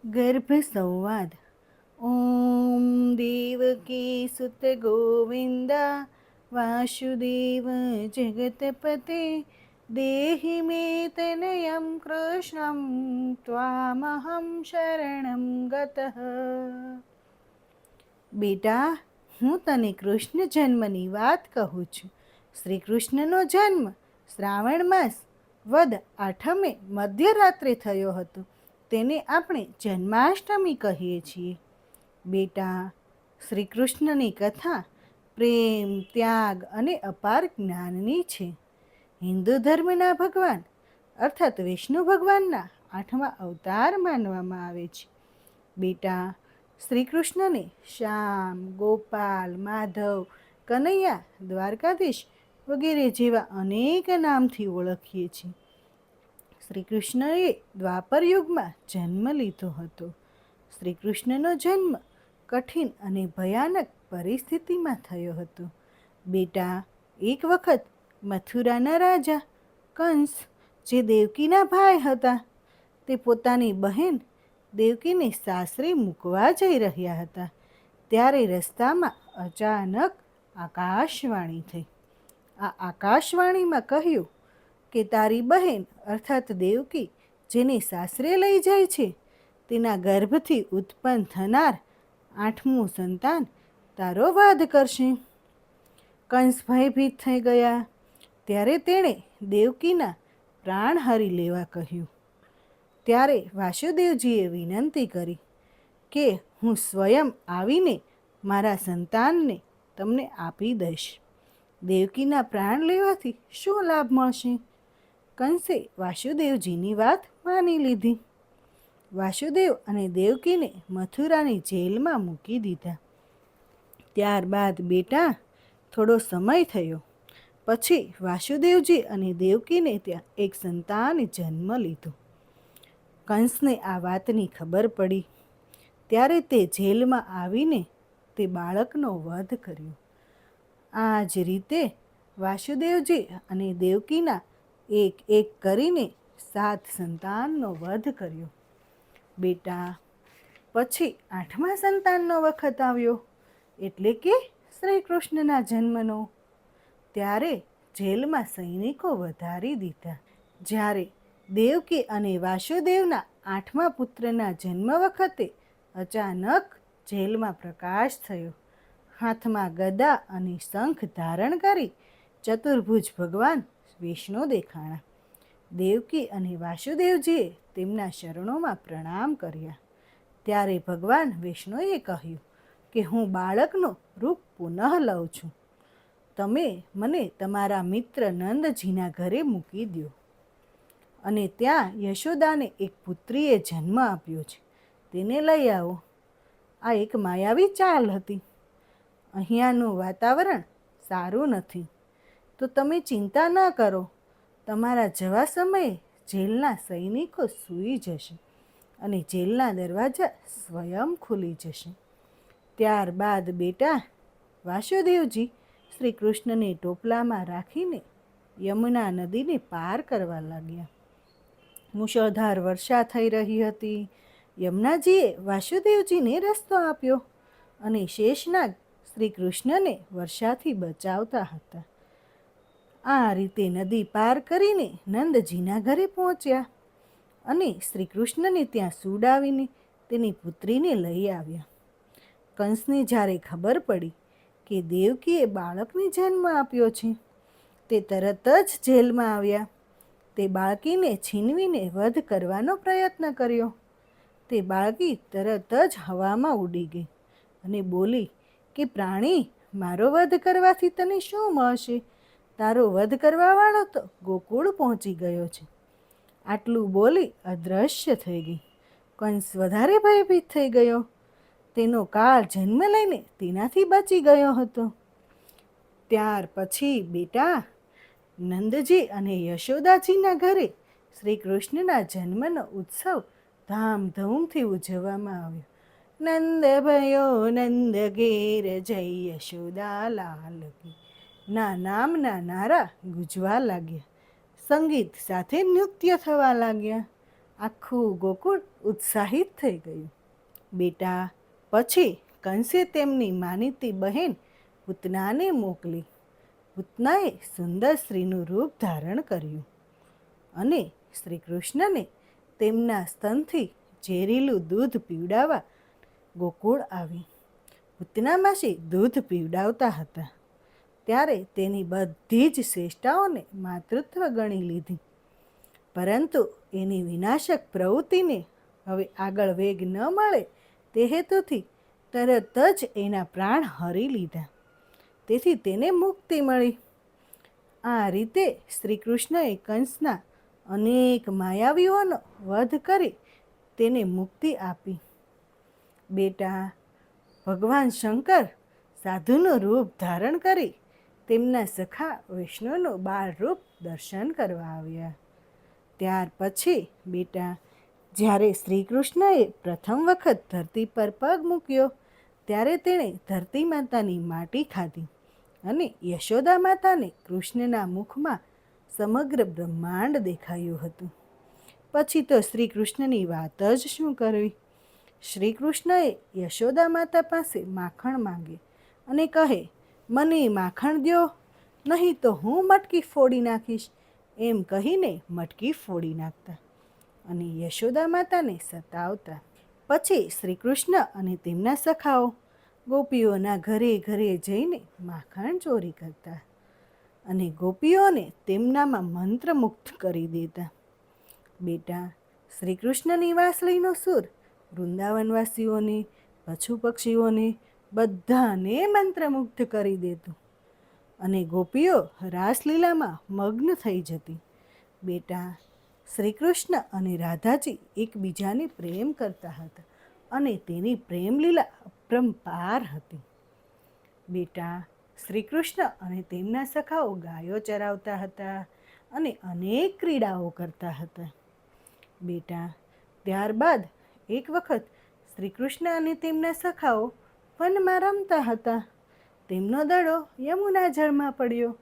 ગર્ભ સંવાદ. ઓમ દેવકી સુત ગોવિંદા વાસુદેવ જગતપતે દેહી મે તનયમ કૃષ્ણમ ત્વામહમ શરણમ ગતઃ. બેટા, હું તને કૃષ્ણ જન્મની વાત કહું છું. શ્રી કૃષ્ણનો જન્મ શ્રાવણ માસ વદ આઠમે મધ્યરાત્રે થયો હતો. તેને આપણે જન્માષ્ટમી કહીએ છીએ. બેટા, શ્રી કૃષ્ણની કથા પ્રેમ, ત્યાગ અને અપાર જ્ઞાનની છે. હિન્દુ ધર્મના ભગવાન અર્થાત વિષ્ણુ ભગવાનના 8મા અવતાર માનવામાં આવે છે. બેટા, શ્રી કૃષ્ણને શ્યામ, ગોપાલ, માધવ, કનૈયા, દ્વારકાધીશ વગેરે જેવા અનેક નામથી ઓળખીએ છીએ. શ્રી કૃષ્ણએ દ્વાપર યુગમાં જન્મ લીધો હતો. શ્રી કૃષ્ણનો જન્મ કઠિન અને ભયાનક પરિસ્થિતિમાં થયો હતો. બેટા, એક વખત મથુરાના રાજા કંસ, જે દેવકીના ભાઈ હતા, તે પોતાની બહેન દેવકીને સાસરે મૂકવા જઈ રહ્યા હતા. ત્યારે રસ્તામાં અચાનક આકાશવાણી થઈ. આ આકાશવાણીમાં કહ્યું કે તારી બહેન અર્થાત દેવકી જેને સાસરે લઈ જાય છે, તેના ગર્ભથી ઉત્પન્ન થનાર 8મું સંતાન તારો વધ કરશે. કંસ ભયભીત થઈ ગયા. ત્યારે તેણે દેવકીના પ્રાણ હરી લેવા કહ્યું. ત્યારે વાસુદેવજીએ વિનંતી કરી કે હું સ્વયં આવીને મારા સંતાનને તમને આપી દઈશ. દેવકીના પ્રાણ લેવાથી શું લાભ મળશે? કંસે વાસુદેવજીની વાત માની લીધી. વાસુદેવ અને દેવકીને મથુરાની જેલમાં મૂકી દીધા. ત્યારબાદ બેટા, થોડો સમય થયો પછી વાસુદેવજી અને દેવકીને ત્યાં એક સંતાન જન્મ લીધો. કંસને આ વાતની ખબર પડી. ત્યારે તે જેલમાં આવીને તે બાળકનો વધ કર્યો. આ જ રીતે વાસુદેવજી અને દેવકીના એક એક કરીને 7 સંતાનનો વધ કર્યો. બેટા, પછી 8મા સંતાનનો વખત આવ્યો, એટલે કે શ્રી કૃષ્ણના જન્મનો. ત્યારે જેલમાં સૈનિકો વધારી દીધા. જ્યારે દેવકી અને વાસુદેવના 8મા પુત્રના જન્મ વખતે અચાનક જેલમાં પ્રકાશ થયો. હાથમાં ગદા અને શંખ ધારણ કરી ચતુર્ભુજ ભગવાન વિષ્ણુ દેખાણા. દેવકી અને વાસુદેવજીએ તેમના શરણોમાં પ્રણામ કર્યા. ત્યારે ભગવાન વિષ્ણુએ કહ્યું કે હું બાળકનું રૂપ પુનઃ લઉં છું. તમે મને તમારા મિત્ર નંદજીના ઘરે મૂકી દો અને ત્યાં યશોદાને એક પુત્રીએ જન્મ આપ્યો છે, તેને લઈ આવો. આ એક માયાવી ચાલ હતી. અહીંયાનું વાતાવરણ સારું નથી, તો તમે ચિંતા ન કરો. તમારા જવા સમયે જેલના સૈનિકો સૂઈ જશે અને જેલના દરવાજા સ્વયં ખુલી જશે. ત્યારબાદ બેટા, વાસુદેવજી શ્રી કૃષ્ણને ટોપલામાં રાખીને યમુના નદીને પાર કરવા લાગ્યા. મુશળધાર વર્ષા થઈ રહી હતી. યમુનાજીએ વાસુદેવજીને રસ્તો આપ્યો અને શેષનાગ શ્રી કૃષ્ણને વર્ષાથી બચાવતા હતા. આ રીતે નદી પાર કરીને નંદજીના ઘરે પહોંચ્યા અને શ્રી કૃષ્ણને ત્યાં સુડાવીને તેની પુત્રીને લઈ આવ્યા. કંસને જ્યારે ખબર પડી કે દેવકીએ બાળકને જન્મ આપ્યો છે, તે તરત જ જેલમાં આવ્યા. તે બાળકીને છીનવીને વધ કરવાનો પ્રયત્ન કર્યો. તે બાળકી તરત જ હવામાં ઉડી ગઈ અને બોલી કે પ્રાણી, મારો વધ કરવાથી તને શું મળશે? તારો વધ કરવાવાળો તો ગોકુળ પહોંચી ગયો છે. આટલું બોલી અદૃશ્ય થઈ ગઈ. કંસ વધારે ભયભીત થઈ ગયો. તેનો કાળ જન્મ લઈને તેનાથી બચી ગયો હતો. ત્યાર પછી બેટા, નંદજી અને યશોદાજીના ઘરે શ્રી કૃષ્ણના જન્મનો ઉત્સવ ધામધૂમથી ઉજવવામાં આવ્યો. નંદ ભયો નંદ ઘેર જય યશોદા લાલ કી ના નામના નારા ગુંજવા લાગ્યા. સંગીત સાથે નૃત્ય થવા લાગ્યા. આખું ગોકુળ ઉત્સાહિત થઈ ગયું. બેટા, પછી કંસે તેમની માનીતી બહેન પૂતનાને મોકલી. પૂતનાએ સુંદર સ્ત્રીનું રૂપ ધારણ કર્યું અને શ્રી કૃષ્ણને તેમના સ્તનથી ઝેરીલું દૂધ પીવડાવવા ગોકુળ આવી. પૂતના માસી દૂધ પીવડાવતા હતા ત્યારે તેની બધી જ શ્રેષ્ઠાઓને માતૃત્વ ગણી લીધી, પરંતુ એની વિનાશક પ્રવૃત્તિને હવે આગળ વેગ ન મળે તે હેતુથી તરત જ એના પ્રાણ હરી લીધા. તેથી તેને મુક્તિ મળી. આ રીતે શ્રી કૃષ્ણએ કંસના અનેક માયાવીઓનો વધ કરી તેને મુક્તિ આપી. બેટા, ભગવાન શંકર સાધુનું રૂપ ધારણ કરી તેમના સખા વિષ્ણુનું બાળ રૂપ દર્શન કરવા આવ્યા. ત્યાર પછી બેટા, જ્યારે શ્રી કૃષ્ણએ પ્રથમ વખત ધરતી પર પગ મૂક્યો ત્યારે તેણે ધરતી માતાની માટી ખાધી અને યશોદા માતાને કૃષ્ણના મુખમાં સમગ્ર બ્રહ્માંડ દેખાયું હતું. પછી તો શ્રી કૃષ્ણની વાત જ શું કરવી. શ્રી કૃષ્ણએ યશોદા માતા પાસે માખણ માંગે અને કહે, મને માખણ દ્યો, નહીં તો હું મટકી ફોડી નાખીશ, એમ કહીને મટકી ફોડી નાખતા અને યશોદા માતાને સતાવતા. પછી શ્રી કૃષ્ણ અને તેમના સખાઓ ગોપીઓના ઘરે ઘરે જઈને માખણ ચોરી કરતા અને ગોપીઓને તેમનામાં મંત્રમુગ્ધ કરી દેતા. બેટા, શ્રી કૃષ્ણની વાંસળીનો સૂર વૃંદાવનવાસીઓને, પશુ પક્ષીઓને બધાને મંત્રમુગ્ધ કરી દેતું અને ગોપીઓ રાસલીલામાં મગ્ન થઈ જતી. બેટા, શ્રી કૃષ્ણ અને રાધાજી એકબીજાને પ્રેમ કરતા હતા અને તેની પ્રેમલીલા અપરંપાર હતી. બેટા, શ્રી કૃષ્ણ અને તેમના સખાઓ ગાયો ચરાવતા હતા અને અનેક ક્રીડાઓ કરતા હતા. બેટા, ત્યારબાદ એક વખત શ્રી કૃષ્ણ અને તેમના સખાઓ વનમાં રમતા હતા. તેમનો દડો યમુના જળમાં પડ્યો.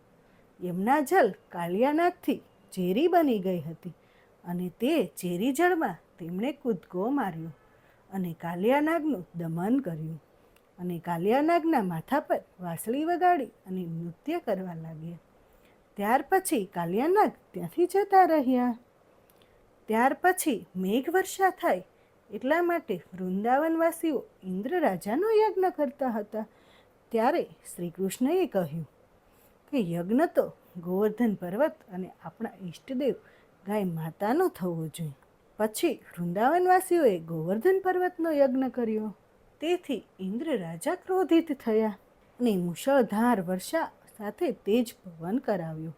યમુના જળ કાલિયાનાગથી ઝેરી બની ગઈ હતી અને તે ઝેરી જળમાં તેમણે કૂદકો માર્યો અને કાલિયાનાગનું દમન કર્યું અને કાલિયાનાગના માથા પર વાંસળી વગાડી અને નૃત્ય કરવા લાગ્યા. ત્યાર પછી કાલિયાનાગ ત્યાંથી જતા રહ્યા. ત્યાર પછી મેઘવર્ષા થાય એટલા માટે વૃંદાવનવાસીઓ ઇન્દ્ર રાજાનો યજ્ઞ કરતા હતા. ત્યારે શ્રી કૃષ્ણએ કહ્યું કે યજ્ઞ તો ગોવર્ધન પર્વત અને આપણા ઈષ્ટદેવ ગાય માતાનો થવો જોઈએ. પછી વૃંદાવનવાસીઓએ ગોવર્ધન પર્વતનો યજ્ઞ કર્યો. તેથી ઇન્દ્ર રાજા ક્રોધિત થયા અને મુશળધાર વર્ષા સાથે તેજ પવન કરાવ્યો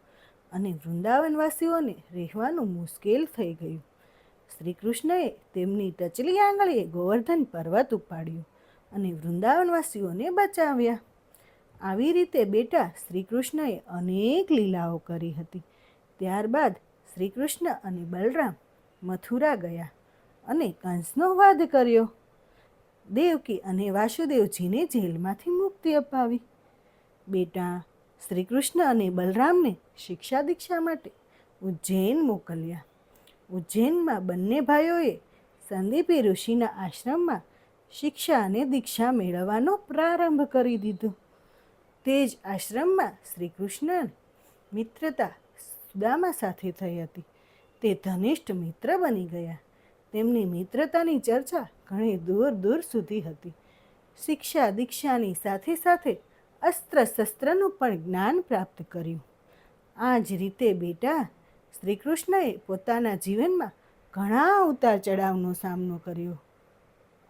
અને વૃંદાવનવાસીઓને રહેવાનું મુશ્કેલ થઈ ગયું. શ્રી કૃષ્ણએ તેમની ટચલી આંગળીએ ગોવર્ધન પર્વત ઉપાડ્યો અને વૃંદાવનવાસીઓને બચાવ્યા. આવી રીતે બેટા, શ્રી કૃષ્ણએ અનેક લીલાઓ કરી હતી. ત્યારબાદ શ્રી કૃષ્ણ અને બલરામ મથુરા ગયા અને કંસનો વધ કર્યો. દેવકી અને વાસુદેવજીને જેલમાંથી મુક્તિ અપાવી. બેટા, શ્રી કૃષ્ણ અને બલરામને શિક્ષા દીક્ષા માટે ઉજ્જૈન મોકલ્યા. ઉજ્જૈનમાં બંને ભાઈઓએ સંદીપી ઋષિના આશ્રમમાં શિક્ષા અને દીક્ષા મેળવવાનો પ્રારંભ કરી દીધો. તે જ આશ્રમમાં શ્રી કૃષ્ણ મિત્રતા સુદામા સાથે થઈ હતી. તે ધનિષ્ઠ મિત્ર બની ગયા. તેમની મિત્રતાની ચર્ચા ઘણી દૂર દૂર સુધી હતી. શિક્ષા દીક્ષાની સાથે સાથે અસ્ત્ર શસ્ત્રનું પણ જ્ઞાન પ્રાપ્ત કર્યું. આ જ રીતે બેટા, શ્રી કૃષ્ણએ પોતાના જીવનમાં ઘણા ઉતાર ચઢાવનો સામનો કર્યો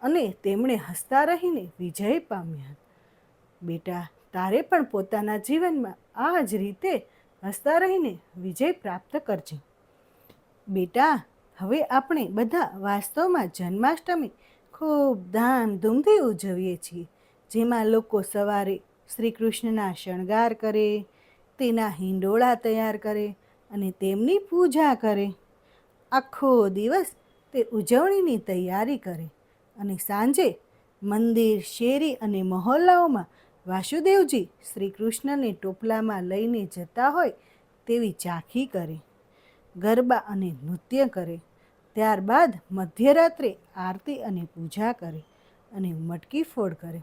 અને તેમણે હસતા રહીને વિજય પામ્યા. બેટા, તારે પણ પોતાના જીવનમાં આ જ રીતે હસતા રહીને વિજય પ્રાપ્ત કરજે. બેટા, હવે આપણે બધા વાસ્તવમાં જન્માષ્ટમી ખૂબ ધામધૂમથી ઉજવીએ છીએ, જેમાં લોકો સવારે શ્રી કૃષ્ણના શણગાર કરે, તેના હિંડોળા તૈયાર કરે અને તેમની પૂજા કરે. આખો દિવસ તે ઉજવણીની તૈયારી કરે અને સાંજે મંદિર, શેરી અને મહોલ્લાઓમાં વાસુદેવજી શ્રી કૃષ્ણને ટોપલામાં લઈને જતા હોય તેવી ઝાંખી કરે, ગરબા અને નૃત્ય કરે ત્યારબાદ મધ્યરાત્રે આરતી અને પૂજા કરે અને મટકી ફોડ કરે.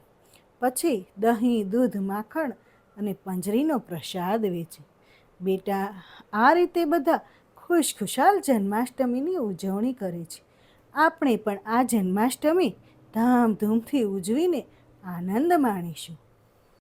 પછી દહીં, દૂધ, માખણ અને પંજરીનો પ્રસાદ વેચે. બેટા, આ રીતે બધા ખુશખુશાલ જન્માષ્ટમીની ઉજવણી કરે છે. આપણે પણ આ જન્માષ્ટમી ધામધૂમથી ઉજવીને આનંદ માણીશું.